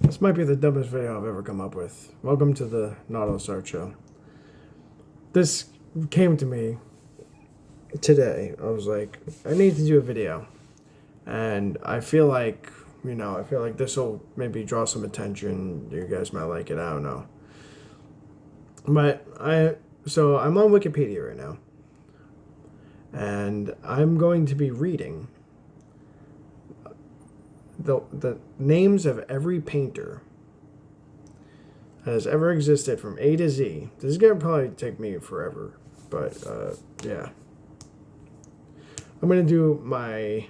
This might be the dumbest video I've ever come up with. Welcome to the Nautilus Art Show. This came to me today. I was like, I need to do a video. And I feel like, this will maybe draw some attention. You guys might like it, I don't know. But I'm on Wikipedia right now. And I'm going to be reading the names of every painter that has ever existed from A to Z. This is going to probably take me forever, but yeah. I'm going to do my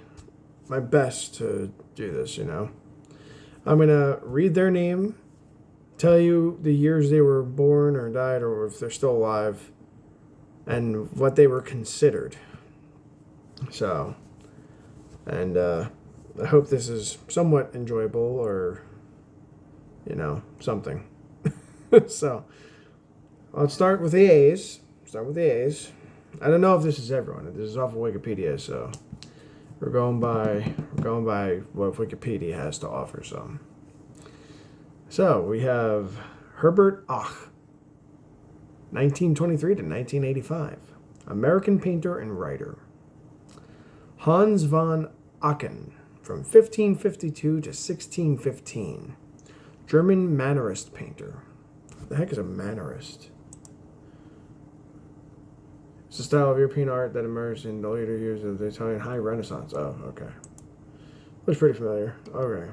best to do this, I'm going to read their name, tell you the years they were born or died, or if they're still alive, and what they were considered. So, and I hope this is somewhat enjoyable or, something. So, I'll start with the A's. I don't know if this is everyone. This is off of Wikipedia, so we're going by what Wikipedia has to offer. So we have Herbert Ach, 1923 to 1985, American painter and writer. Hans von Aachen, from 1552 to 1615, German Mannerist painter. What the heck is a Mannerist? It's a style of European art that emerged in the later years of the Italian High Renaissance. Oh, okay. Looks pretty familiar. Okay.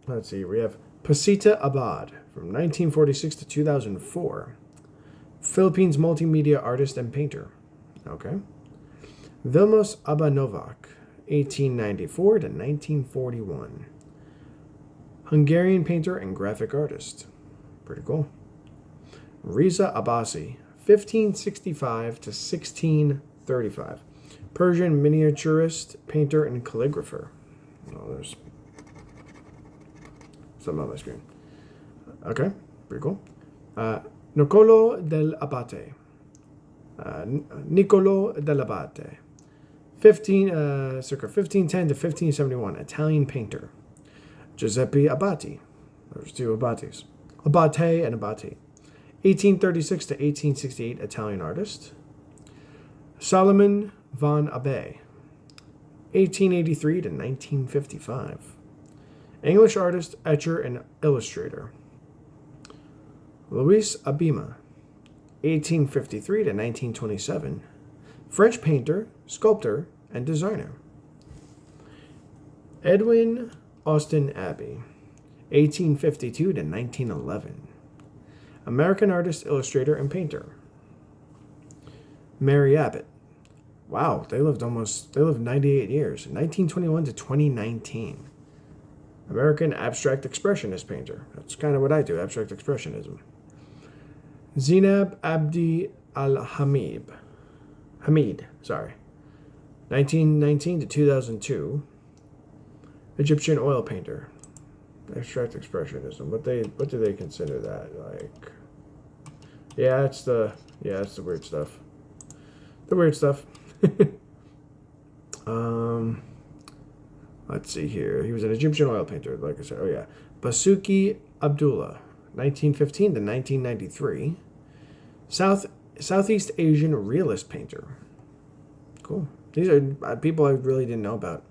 Let's see. We have Pasita Abad from 1946 to 2004. Philippines multimedia artist and painter. Okay. Vilmos Abanovac, 1894 to 1941. Hungarian painter and graphic artist. Pretty cool. Riza Abbasi, 1565 to 1635. Persian miniaturist, painter, and calligrapher. Oh, there's something on my screen. Okay, pretty cool. Niccolò dell'Abate. Niccolò dell'Abate. Circa 1510 to 1571. Italian painter. Giuseppe Abati. There's two Abates. Abate and Abati. 1836 to 1868, Italian artist. Solomon von Abe, 1883 to 1955. English artist, etcher, and illustrator. Louis Abima, 1853 to 1927. French painter, sculptor, and designer. Edwin Austin Abbey, 1852 to 1911. American artist, illustrator, and painter. Mary Abbott. Wow, they lived 98 years, 1921 to 2019. American abstract expressionist painter. That's kind of what I do, abstract expressionism. Zainab Abdi Hamid, 1919 to 2002. Egyptian oil painter. Abstract expressionism. What do they consider that? Like, yeah, it's the weird stuff. The weird stuff. Let's see here. He was an Egyptian oil painter, like I said. Oh yeah, Basuki Abdullah, 1915 to 1993. Southeast Asian realist painter. Cool. These are people I really didn't know about.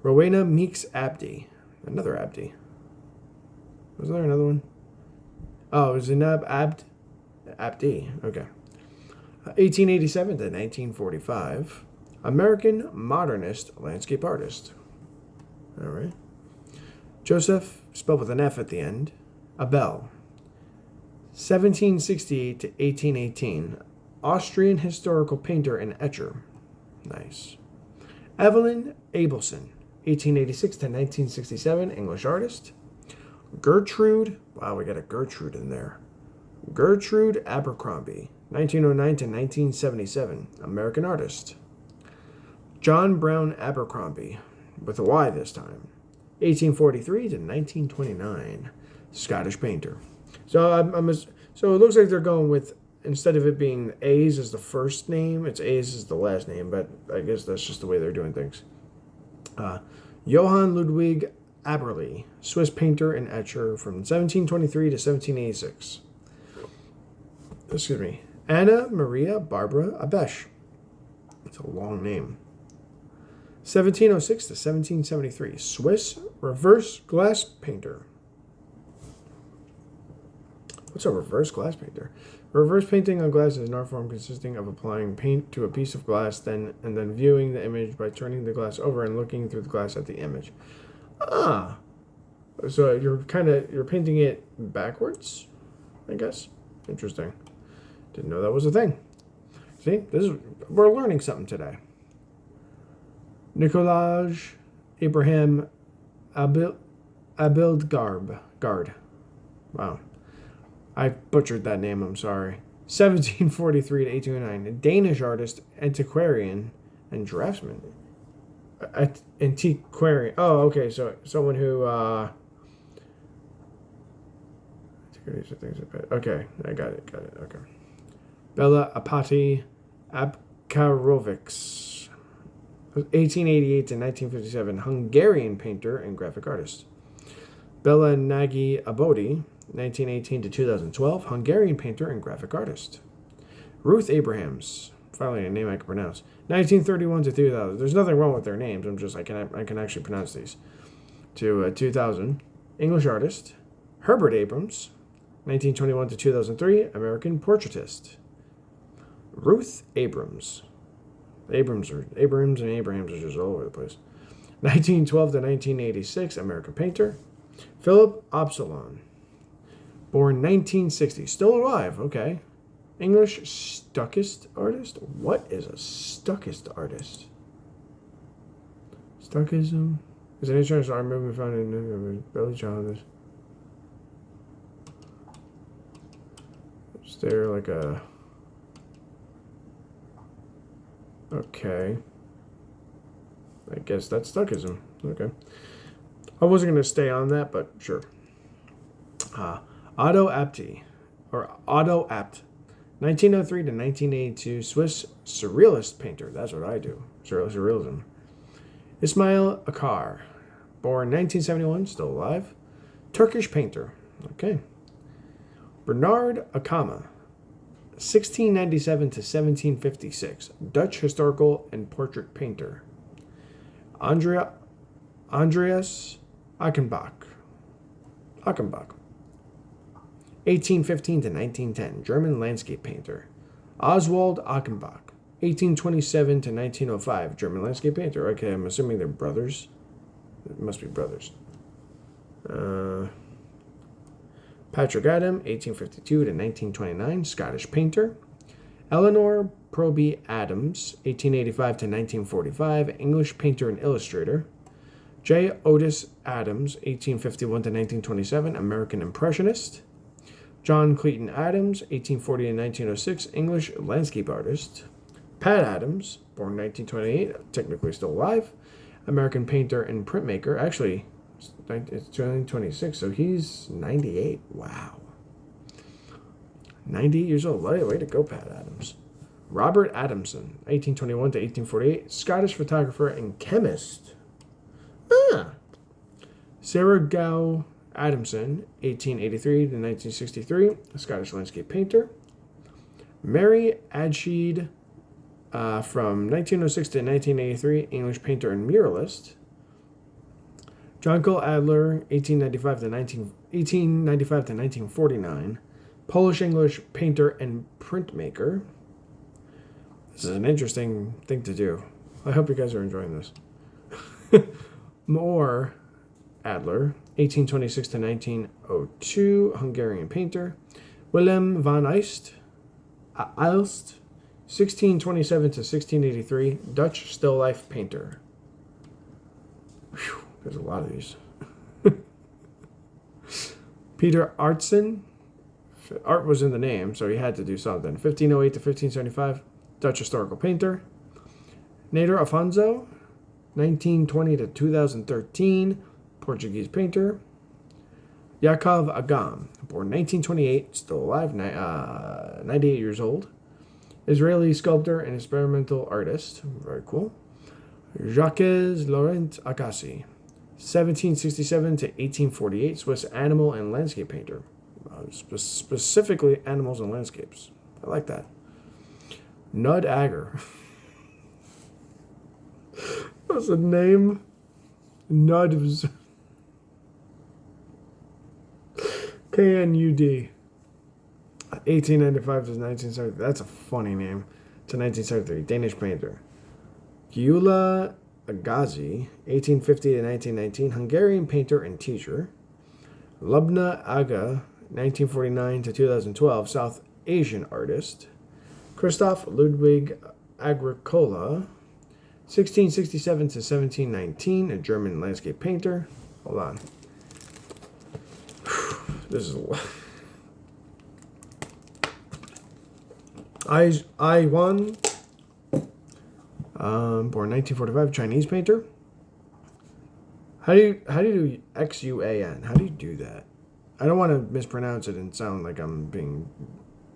Rowena Meeks Abdi. Another Abdi. Was there another one? Oh, it was Zainab Abdi. Okay. 1887 to 1945. American modernist landscape artist. All right. Joseph, spelled with an F at the end. Abel. 1768 to 1818. Austrian historical painter and etcher. Nice. Evelyn Abelson. 1886 to 1967, English artist. Gertrude, wow, we got a Gertrude in there. Gertrude Abercrombie, 1909 to 1977, American artist. John Brown Abercrombie, with a Y this time, 1843 to 1929, Scottish painter. So so it looks like they're going with, instead of it being A's as the first name, it's A's as the last name, but I guess that's just the way they're doing things. Johann Ludwig Aberle, Swiss painter and etcher from 1723 to 1786. Excuse me. Anna Maria Barbara Abesch. It's a long name. 1706 to 1773. Swiss reverse glass painter. What's a reverse glass painter? Reverse painting on glass is an art form consisting of applying paint to a piece of glass and then viewing the image by turning the glass over and looking through the glass at the image. Ah. So you're painting it backwards, I guess. Interesting. Didn't know that was a thing. See, we're learning something today. Nicolaj Abraham Abildgard. Wow. I butchered that name, I'm sorry. 1743 to 1809. A Danish artist, antiquarian, and draftsman. Antiquarian. Oh, okay. So someone who... Okay, I got it. Okay. Bela Apati Abkarovics. 1888 to 1957. Hungarian painter and graphic artist. Bela Nagy Abodi. 1918 to 2012, Hungarian painter and graphic artist. Ruth Abrahams, finally a name I can pronounce. 1931 to 2000. There's nothing wrong with their names. I'm just I can actually pronounce these. To 2000, English artist. Herbert Abrams, 1921 to 2003, American portraitist. Ruth Abrams. Abrams and Abrahams are just all over the place. 1912 to 1986, American painter. Philip Absalon. Born 1960. Still alive. Okay. English Stuckist artist? What is a Stuckist artist? Stuckism? Is an insurance art movement found in early childhood. Is there like a... Okay. I guess that's Stuckism. Okay. I wasn't going to stay on that, but sure. Otto Abt, 1903 to 1982, Swiss surrealist painter. That's what I do. Surrealism. Ismail Akar, born 1971, still alive. Turkish painter. Okay. Bernard Akama, 1697 to 1756, Dutch historical and portrait painter. Andreas Achenbach. 1815 to 1910, German landscape painter. Oswald Achenbach, 1827 to 1905, German landscape painter. Okay, I'm assuming they're brothers. It must be brothers. Patrick Adam, 1852 to 1929, Scottish painter. Eleanor Proby Adams, 1885 to 1945, English painter and illustrator. J. Otis Adams, 1851 to 1927, American impressionist. John Clayton Adams, 1840 to 1906, English landscape artist. Pat Adams, born 1928, technically still alive, American painter and printmaker. Actually, it's 2026, so he's 98. Wow. 98 years old. Way to go, Pat Adams. Robert Adamson, 1821 to 1848, Scottish photographer and chemist. Sarah Gow Adamson, 1883 to 1963, a Scottish landscape painter. Mary Adsheed, from 1906 to 1983, English painter and muralist. John Cole Adler, 1895 to 1949, Polish-English painter and printmaker. This is an interesting thing to do. I hope you guys are enjoying this. More Adler, 1826 to 1902, Hungarian painter. Willem van Eist, 1627 to 1683, Dutch still life painter. Whew, there's a lot of these. Peter Artson, art was in the name, so he had to do something. 1508 to 1575, Dutch historical painter. Nader Afonso, 1920 to 2013, Portuguese painter. Yakov Agam, born 1928, still alive, 98 years old. Israeli sculptor and experimental artist. Very cool. Jacques Laurent Agassi, 1767 to 1848, Swiss animal and landscape painter. Specifically animals and landscapes. I like that. Nud Agger. What's the name? Nud. KNUD. 1895 to 1970. That's a funny name. To 1973. Danish painter. Gyula Agazi, 1850 to 1919. Hungarian painter and teacher. Lubna Aga, 1949 to 2012. South Asian artist. Christoph Ludwig Agricola, 1667 to 1719. A German landscape painter. Hold on. This is a lot. I Wan, born 1945, Chinese painter. How do you do XUAN? How do you do that? I don't want to mispronounce it and sound like I'm being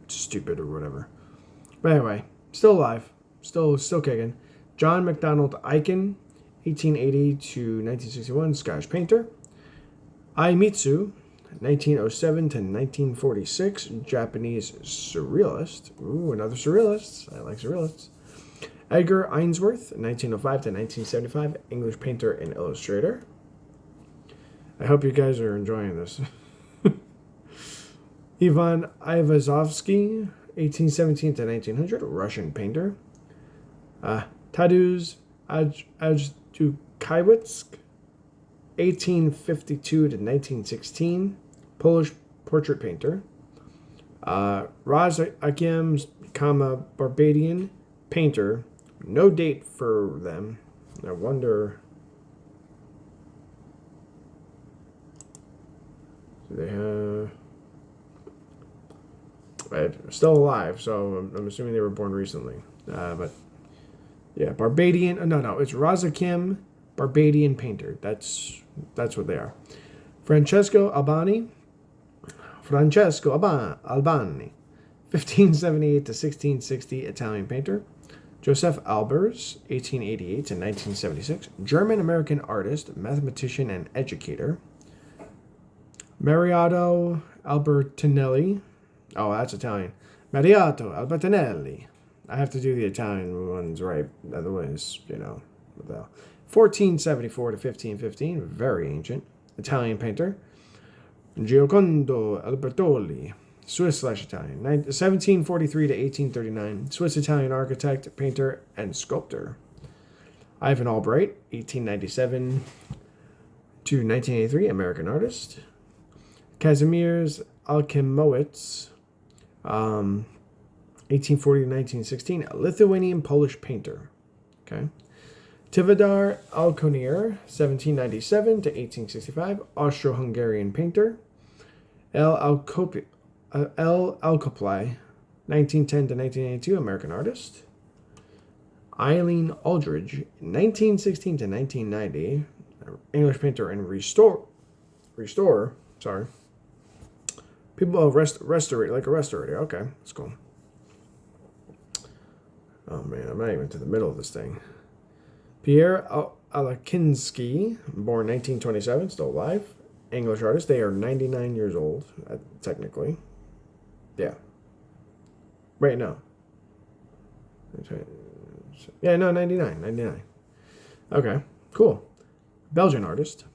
stupid or whatever. But anyway, still alive, still kicking. John MacDonald Aiken, 1880 to 1961, Scottish painter. Aimitsu, 1907 to 1946, Japanese surrealist. Ooh, another surrealist. I like surrealists. Edgar Ainsworth, 1905 to 1975, English painter and illustrator. I hope you guys are enjoying this. Ivan Ivazovsky, 1817 to 1900, Russian painter. Tadeusz Ajdukiewicz, 1852 to 1916, Polish portrait painter. Raz Akim, Barbadian painter. No date for them. I wonder. Do they have? Still alive, so I'm assuming they were born recently. But yeah, Barbadian. No, it's Razakim, Barbadian painter. That's what they are. Francesco Albani, 1578 to 1660, Italian painter. Joseph Albers, 1888 to 1976, German-American artist, mathematician, and educator. Mariotto Albertinelli. Oh, that's Italian. Mariotto Albertinelli. I have to do the Italian ones right. Otherwise, 1474 to 1515. Very ancient. Italian painter. Giocondo Albertoli. Swiss/Italian. 1743 to 1839. Swiss-Italian architect, painter, and sculptor. Ivan Albright. 1897 to 1983. American artist. Kazimierz Alkimowicz. 1840 to 1916, a Lithuanian-Polish painter. Okay. Tivadar Alkonir, 1797 to 1865, Austro-Hungarian painter. L. Alkoply, 1910 to 1982, American artist. Eileen Aldridge, 1916 to 1990, English painter and restorer. Sorry. People restaurate, like a restorator. Okay, that's cool. Oh man, I'm not even to the middle of this thing. Pierre Alakinsky, born 1927, still alive. English artist. They are 99 years old, technically. Yeah. Wait, no. Yeah, no, 99. Okay, cool. Belgian artist.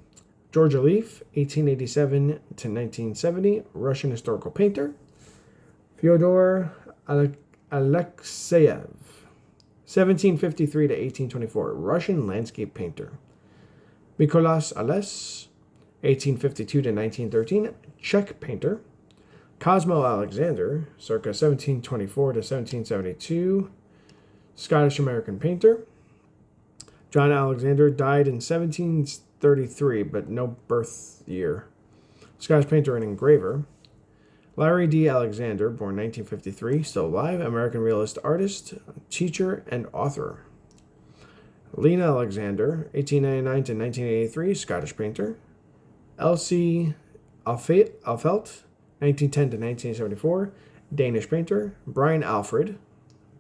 Georgia Leaf, 1887 to 1970, Russian historical painter. Fyodor Alexeyev, 1753 to 1824, Russian landscape painter. Mikolas Ales, 1852 to 1913, Czech painter. Cosmo Alexander, circa 1724 to 1772, Scottish-American painter. John Alexander died in 1733, but no birth year. Scottish painter and engraver. Larry D. Alexander, born 1953, still alive, American realist artist, teacher, and author. Lena Alexander, 1899 to 1983, Scottish painter. Elsie Alfelt, 1910 to 1974, Danish painter. Brian Alfred,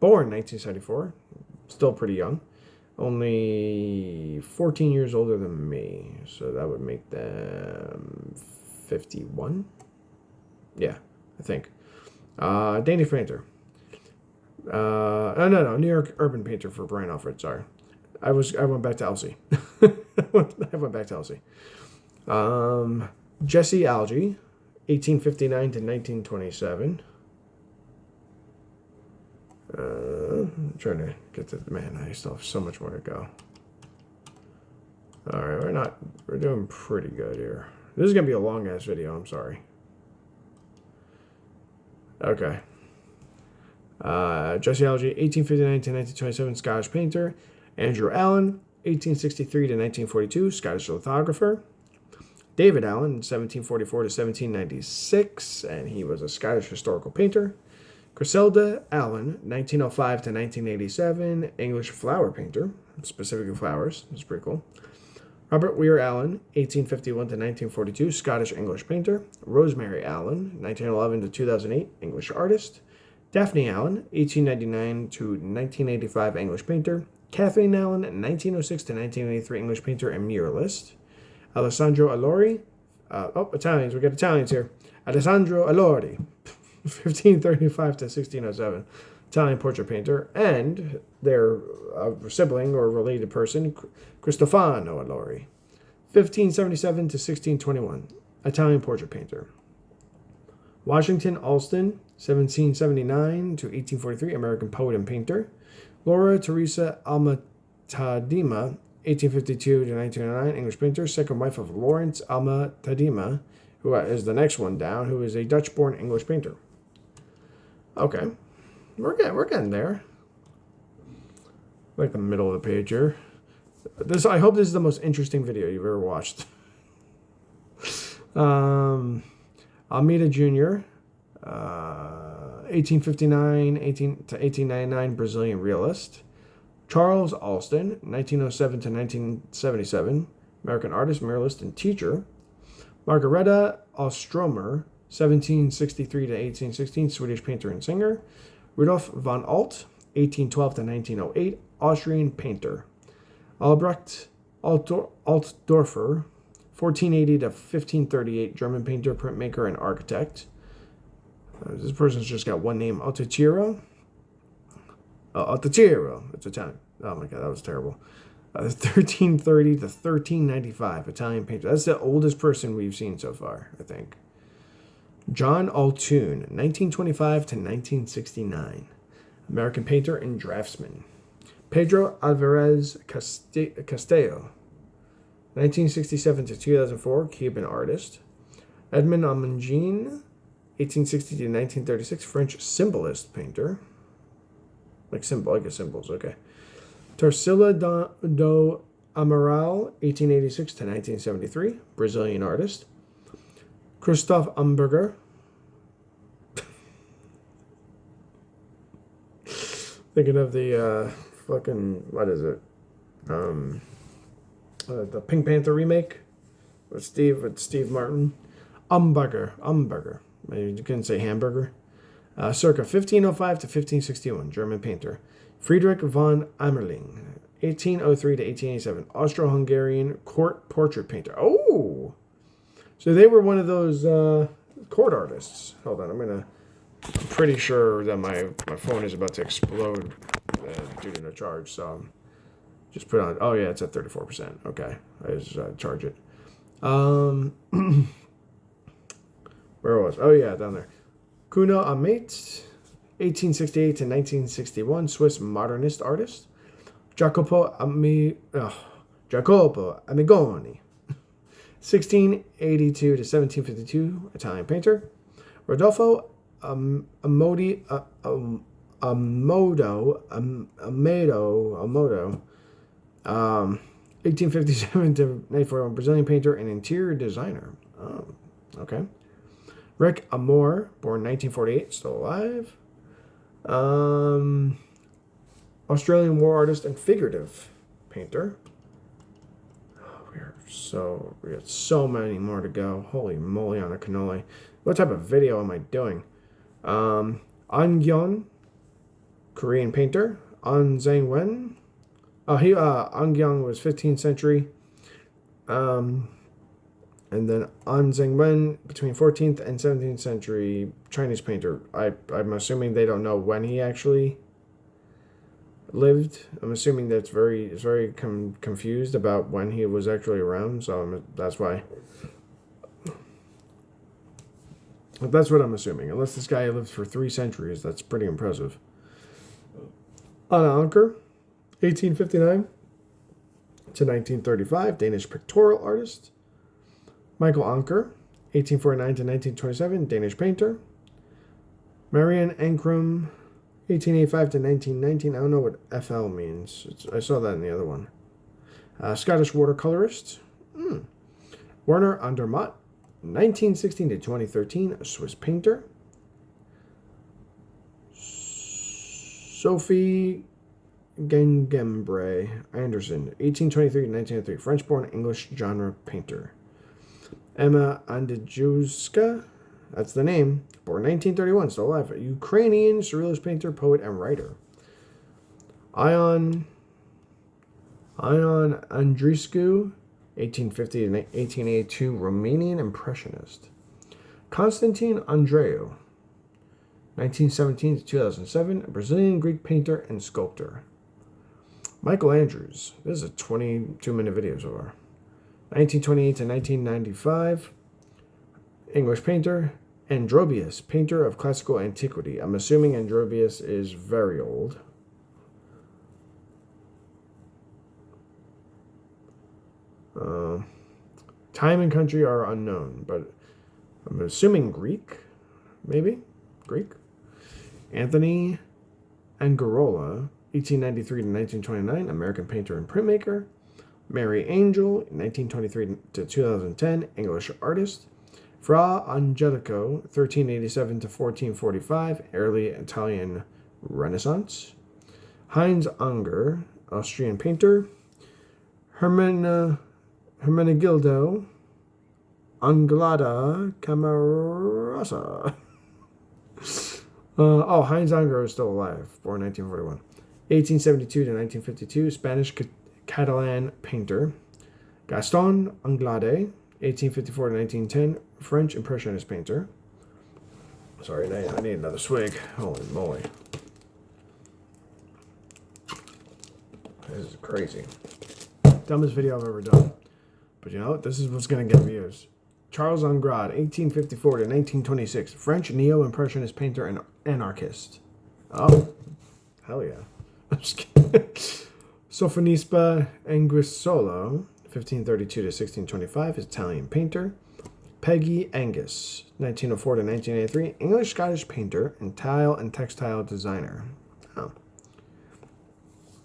born 1974, still pretty young, only be 14 years older than me. So that would make them 51. Yeah, I think. Danish painter. No. New York urban painter for Brian Alfred. Sorry. I went back to Elsie. I went back to Elsie. Jesse Algie, 1859 to 1927. I'm trying to get to the man. I still have so much more to go. All right, we're doing pretty good here. This is gonna be a long ass video. I'm sorry. Okay. Jesse Algie, 1859 to 1927, Scottish painter. Andrew Allen, 1863 to 1942, Scottish lithographer. David Allen, 1744 to 1796, and he was a Scottish historical painter. Griselda Allen, 1905 to 1987, English flower painter, specifically flowers. That's pretty cool. Robert Weir Allen, 1851 to 1942, Scottish English painter. Rosemary Allen, 1911 to 2008, English artist. Daphne Allen, 1899 to 1985, English painter. Kathleen Allen, 1906 to 1983, English painter and muralist. Alessandro Allori, Italians, we got Italians here. Alessandro Allori, 1535 to 1607, Italian portrait painter, and their sibling or related person, Cristofano Allori, 1577 to 1621, Italian portrait painter. Washington Alston, 1779 to 1843, American poet and painter. Laura Teresa Alma-Tadema, 1852 to 1909, English painter, second wife of Lawrence Alma-Tadema, who is the next one down, who is a Dutch-born English painter. Okay, we're getting there. Like the middle of the page here. I hope this is the most interesting video you've ever watched. Almeida Jr., 1859 to 1899, Brazilian realist. Charles Alston, 1907 to 1977, American artist, muralist, and teacher. Margareta Ostromer, 1763 to 1816, Swedish painter and singer. Rudolf von Alt, 1812 to 1908, Austrian painter. Albrecht Altdorfer, 1480 to 1538, German painter, printmaker, and architect. This person's just got one name, Altiero. Altiero, it's Italian. Oh my god, that was terrible. 1330 to 1395, Italian painter. That's the oldest person we've seen so far, I think. John Altoon, 1925 to 1969, American painter and draftsman. Pedro Alvarez Castello, 1967 to 2004, Cuban artist. Edmond Amangin, 1860 to 1936, French symbolist painter. Like symbols, okay. Tarsila do Amaral, 1886 to 1973, Brazilian artist. Christoph Umberger. Thinking of the what is it? The Pink Panther remake with Steve Martin. Umberger. You couldn't say hamburger. Circa 1505 to 1561, German painter. Friedrich von Amerling, 1803 to 1887, Austro-Hungarian court portrait painter. Oh! So they were one of those court artists. Hold on, I'm pretty sure that my phone is about to explode due to no charge, so just put on. Oh yeah, it's at 34%. Okay, I just charge it. Where was? Oh yeah, down there. Kuno Amet, 1868 to 1961, Swiss modernist artist. Jacopo Amigoni, 1682 to 1752, Italian painter. Rodolfo Amodo, 1857 to 1941, Brazilian painter and interior designer. Oh, okay. Rick Amor, born 1948, still alive. Australian war artist and figurative painter. Oh, we got so many more to go. Holy moly on a cannoli. What type of video am I doing? An Gyeon, Korean painter. An Zhang-wen, Angyang was 15th century. And then An Zhengwen between 14th and 17th century Chinese painter. I'm assuming they don't know when he actually lived. I'm assuming that's very confused about when he was actually around. So that's why. That's what I'm assuming. Unless this guy lived for 3 centuries, that's pretty impressive. Anna Anker, 1859 to 1935, Danish pictorial artist. Michael Anker, 1849 to 1927, Danish painter. Marianne Ankrum, 1885 to 1919. I don't know what FL means. I saw that in the other one. Scottish watercolorist. Werner Andermatt, 1916 to 2013, a Swiss painter. Sophie Gengembre Anderson, 1823 to 1903, French-born English genre painter. Emma Andrzejewska, that's the name, born 1931, still alive, a Ukrainian surrealist painter, poet, and writer. Ion Andreescu, 1850 to 1882, Romanian impressionist. Konstantin Andreu, 1917 to 2007, a Brazilian Greek painter and sculptor. Michael Andrews, this is a 22-minute video so far. 1928 to 1995, English painter. Androbius, painter of classical antiquity. I'm assuming Androbius is very old. Time and country are unknown, but I'm assuming Greek, maybe? Greek? Anthony Angarola, 1893 to 1929, American painter and printmaker. Mary Angel, 1923 to 2010, English artist. Fra Angelico, 1387 to 1445, early Italian Renaissance. Heinz Unger, Austrian painter. Hermenegildo Anglada Camarasa. Heinz Unger is still alive, born 1941. 1872 to 1952, Spanish Catalan painter. Gaston Anglade, 1854 to 1910, French Impressionist painter. Sorry, I need another swig. Holy moly. This is crazy. Dumbest video I've ever done. But you know what? This is what's going to get views. Charles Angrade, 1854 to 1926, French neo-impressionist painter and anarchist. Oh, hell yeah. I'm just kidding. Sofonisba Anguissolo, 1532 to 1625, Italian painter. Peggy Angus, 1904 to 1983, English-Scottish painter and tile and textile designer. Oh.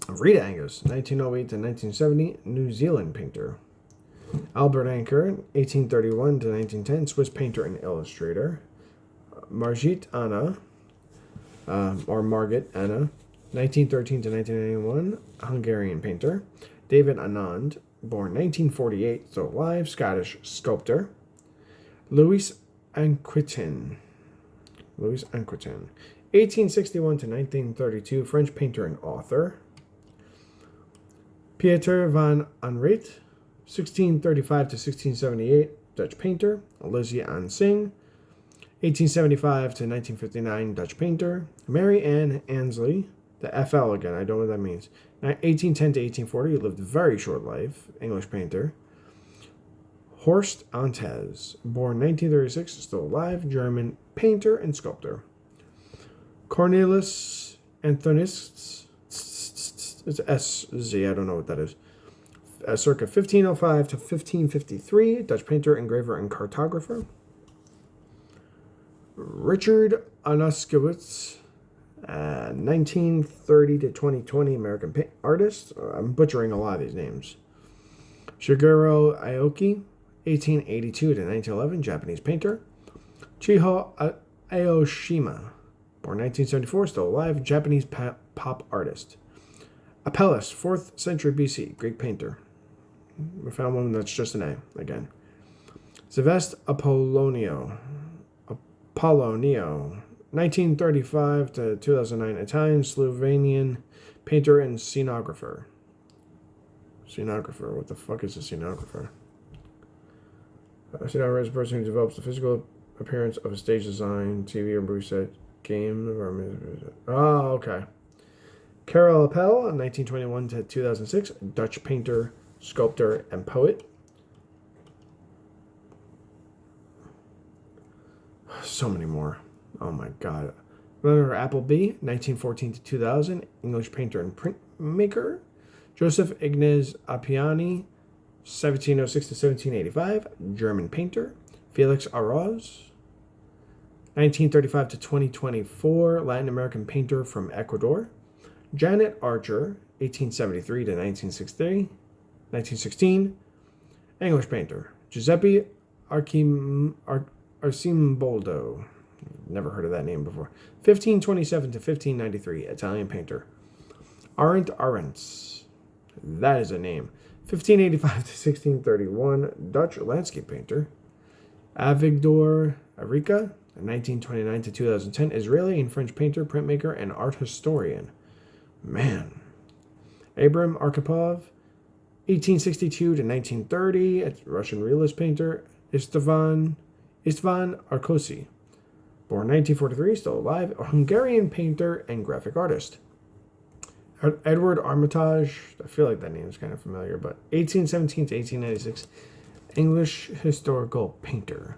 Rita Angus, 1908 to 1970, New Zealand painter. Albert Anker, 1831 to 1910, Swiss painter and illustrator. Margit Anna, or Margit Anna, 1913 to 1991, Hungarian painter. David Anand, born 1948, still alive, Scottish sculptor. Louis Anquetin, 1861 to 1932, French painter and author. Pieter van Anreit, 1635 to 1678, Dutch painter. Lizzie Ann Singh, 1875 to 1959, Dutch painter. Mary Ann Ansley, the FL again, I don't know what that means. 1810 to 1840, lived a very short life, English painter. Horst Antes, born 1936, still alive, German painter and sculptor. Cornelis Anthonists, it's SZ, I don't know what that is. Circa 1505 to 1553, Dutch painter, engraver, and cartographer. Richard Anaskewitz, 1930 to 2020, American artist. I'm butchering a lot of these names. Shigeru Aoki, 1882 to 1911, Japanese painter. Chiho Aoshima, born 1974, still alive, Japanese pop artist. Apelles, 4th century BC, Greek painter. We found one that's just an A, again. Zevest Apollonio, 1935 to 2009, Italian Slovenian painter and scenographer. Scenographer. What the fuck is a scenographer? A scenographer is a person who develops the physical appearance of a stage design, TV or movie set, game, or... Oh, okay. Karel Appel, 1921 to 2006, Dutch painter, sculptor, and poet. So many more. Oh my god. Leonard Appleby, 1914 to 2000, English painter and printmaker. Joseph Ignaz Appiani, 1706 to 1785, German painter. Felix Aroz, 1935 to 2024, Latin American painter from Ecuador. Janet Archer, 1873 to 1916, English painter. Giuseppe Arcimboldo, never heard of that name before. 1527 to 1593, Italian painter. Arendt Arendts, that is a name. 1585 to 1631, Dutch landscape painter. Avigdor Arica, 1929 to 2010, Israeli and French painter, printmaker, and art historian. Man. Abram Arkhipov, 1862 to 1930, Russian realist painter. Istvan Arkosi, born 1943, still alive, a Hungarian painter and graphic artist. Edward Armitage, I feel like that name is kind of familiar, but 1817 to 1896, English historical painter.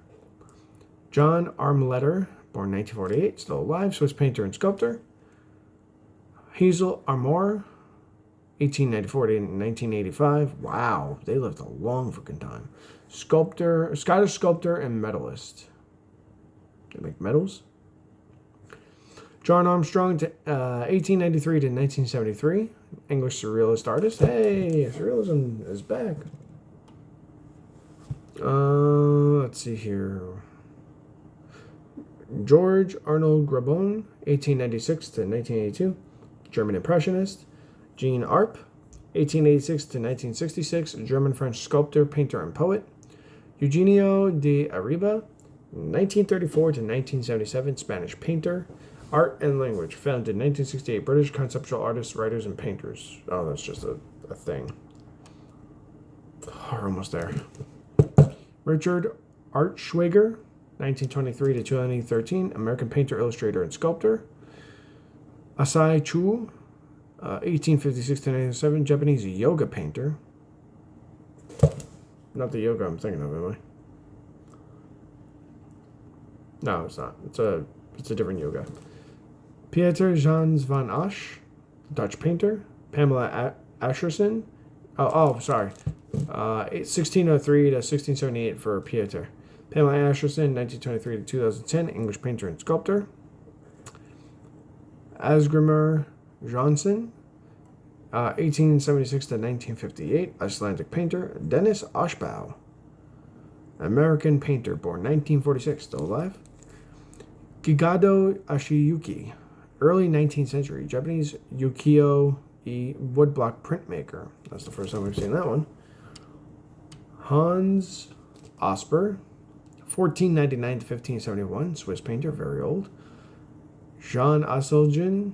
John Armletter, born 1948, still alive, Swiss painter and sculptor. Hazel Armour, 1894 to 1985. Wow, they lived a long fucking time. Scottish sculptor and medalist. They make medals. John Armstrong, 1893 to 1973. English surrealist artist. Hey, surrealism is back. Let's see here. George Arnold Grabon, 1896 to 1982. German impressionist. Jean Arp, 1886 to 1966. German-French sculptor, painter, and poet. Eugenio de Arriba, 1934 to 1977. Spanish painter. Art and language. Founded in 1968. British conceptual artists, writers, and painters. Oh, that's just a thing. Oh, we're almost there. Richard Archschwager, 1923 to 2013. American painter, illustrator, and sculptor. Asai Chu, 1856 to 1907. Japanese yoga painter. Not the yoga I'm thinking of, am I? No, it's not. It's a different yoga. Pieter Jans van Asch, Dutch painter. Pamela Ascherson. Sorry. 1603 to 1678 for Pieter. Pamela Ascherson, 1923 to 2010, English painter and sculptor. Asgrimur Johnson, 1876 to 1958, Icelandic painter. Dennis Oshbaugh, American painter, born 1946, still alive. Gigado Ashiyuki, early 19th century, Japanese ukiyo-e woodblock printmaker. That's the first time we've seen that one. Hans Osper, 1499 to 1571, Swiss painter, very old. Jean Asselgen,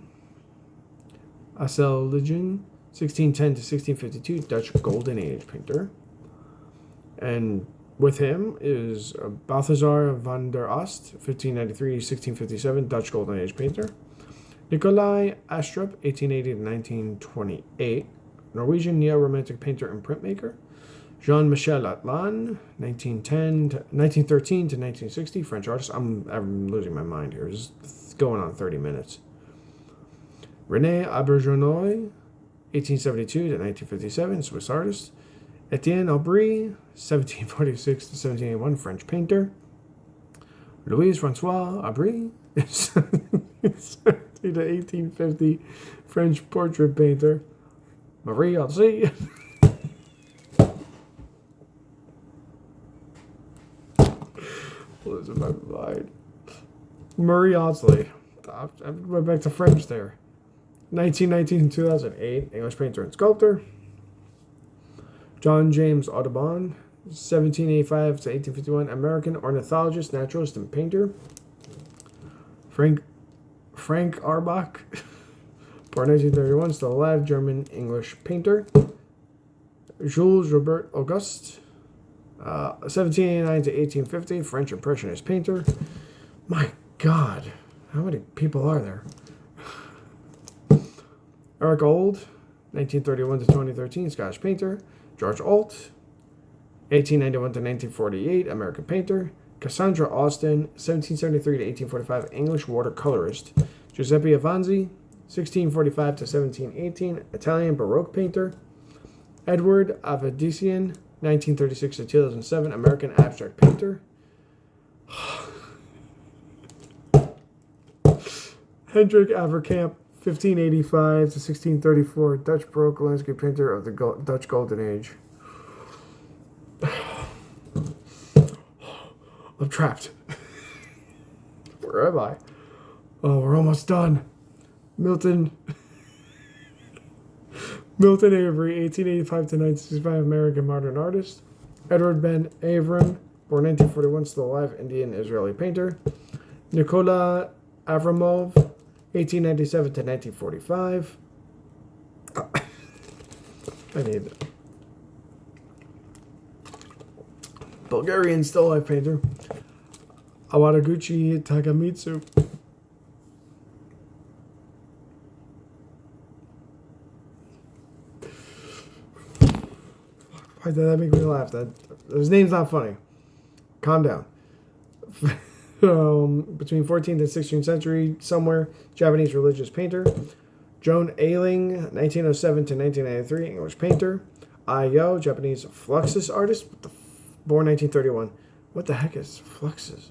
1610 to 1652, Dutch Golden Age painter. And with him is Balthazar van der Ost, 1593 to 1657, Dutch Golden Age painter. Nicolai Astrup, 1880 to 1928, Norwegian neo-romantic painter and printmaker. Jean-Michel Atlan, 1913 to 1960, French artist. I'm losing my mind here. This is going on 30 minutes. René Auberjonois, 1872 to 1957, Swiss artist. Etienne Aubry, 1746 to 1781, French painter. Louis Francois Aubry, 1770 to 1850, French portrait painter. Marie Alzey, losing my mind. Marie Audsley. I went back to French there. 1919 to 2008, English painter and sculptor. John James Audubon, 1785 to 1851, American ornithologist, naturalist, and painter. Frank Arbach, born 1931, still alive, German English painter. Jules Robert Auguste, 1789 to 1850, French Impressionist painter. My God, how many people are there? Eric Old, 1931 to 2013, Scottish painter. George Alt, 1891 to 1948, American painter. Cassandra Austin, 1773 to 1845, English watercolorist. Giuseppe Avanzi, 1645 to 1718, Italian Baroque painter. Edward Avedisian, 1936 to 2007, American abstract painter. Hendrik Averkamp, 1585 to 1634, Dutch Baroque landscape painter of the Dutch Golden Age. I'm trapped. Where am I? Oh, we're almost done. Milton Avery, 1885 to 1965, American modern artist. Edward Ben Avram, born 1941, still alive, Indian Israeli painter. Nikola Avramov, 1897 to 1945. I need it. Bulgarian still life painter. Awadaguchi Takamitsu. Why did that make me laugh? His name's not funny. Calm down. Between 14th and 16th century, somewhere, Japanese religious painter. Joan Ailing, 1907 to 1993, English painter. Ai Yo, Japanese fluxus artist. Born 1931. What the heck is fluxus?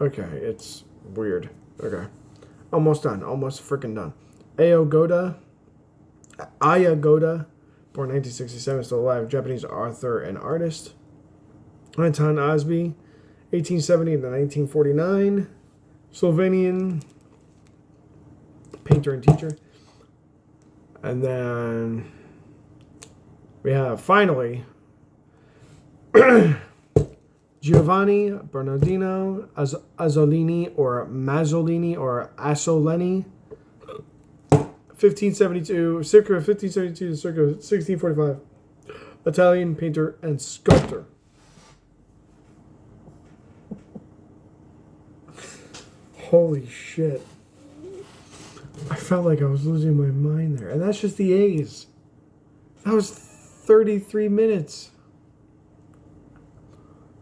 Okay, it's weird. Okay. Almost done. Almost freaking done. Aya Goda, born 1967, still alive, Japanese author and artist. Anton Osby, 1870 to 1949, Slovenian painter and teacher. And then we have, finally, Giovanni Bernardino Azzolini or Mazzolini or Assolini, 1572, circa 1572 to circa 1645, Italian painter and sculptor. Holy shit. I felt like I was losing my mind there. And that's just the A's. That was 33 minutes.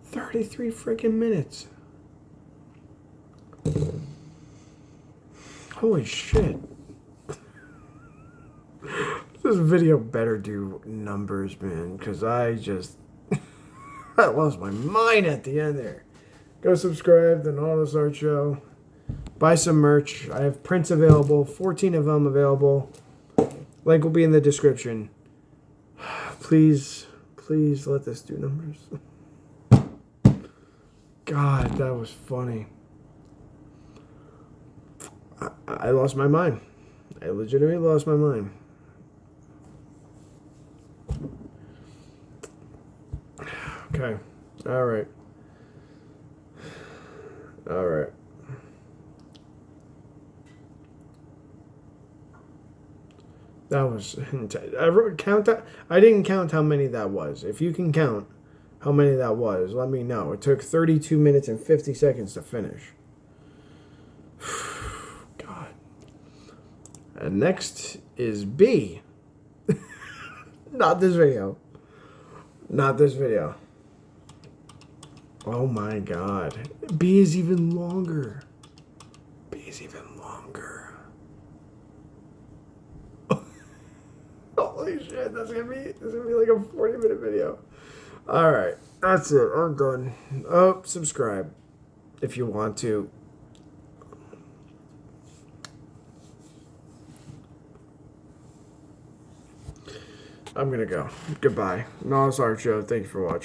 33 freaking minutes. Holy shit. This video better do numbers, man, because I lost my mind at the end there. Go subscribe to the Nautilus Art Show. Buy some merch. I have prints available, 14 of them available. Link will be in the description. Please let this do numbers. God, that was funny. I lost my mind. I legitimately lost my mind. Okay. All right. That was intense. I didn't count how many that was. If you can count how many that was, let me know. It took 32 minutes and 50 seconds to finish. God. And next is B. Not this video. Oh my God. B is even longer. Holy shit, this is gonna be like a 40-minute video. Alright, that's it. I'm done. Oh, subscribe if you want to. I'm gonna go. Goodbye. Nautilus Art Show. Thank you for watching.